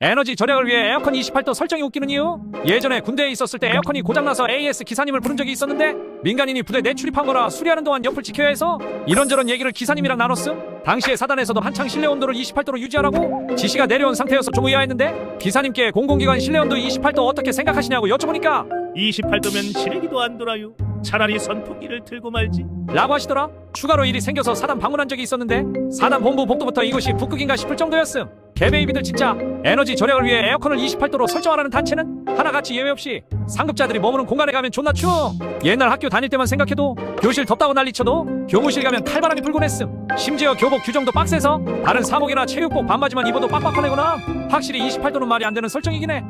에너지 절약을 위해 에어컨 28도 설정이 웃기는 이유? 예전에 군대에 있었을 때 에어컨이 고장나서 AS 기사님을 부른 적이 있었는데 민간인이 부대 내출입한 거라 수리하는 동안 옆을 지켜야 해서 이런저런 얘기를 기사님이랑 나눴음. 당시에 사단에서도 한창 실내 온도를 28도로 유지하라고 지시가 내려온 상태여서 좀 의아했는데 기사님께 공공기관 실내 온도 28도 어떻게 생각하시냐고 여쭤보니까 28도면 실외기도 안 돌아요. 차라리 선풍기를 틀고 말지. 라고 하시더라. 추가로 일이 생겨서 사단 방문한 적이 있었는데 사단 본부 복도부터 이곳이 북극인가 싶을 정도였음. 개베이비들 진짜 에너지 절약을 위해 에어컨을 28도로 설정하라는 단체는 하나같이 예외 없이 상급자들이 머무는 공간에 가면 존나 추워. 옛날 학교 다닐 때만 생각해도 교실 덥다고 난리쳐도 교무실 가면 칼바람이 불곤 했음. 심지어 교복 규정도 빡세서 다른 사복이나 체육복 반바지만 입어도 빡빡하네구나. 확실히 28도는 말이 안 되는 설정이긴 해.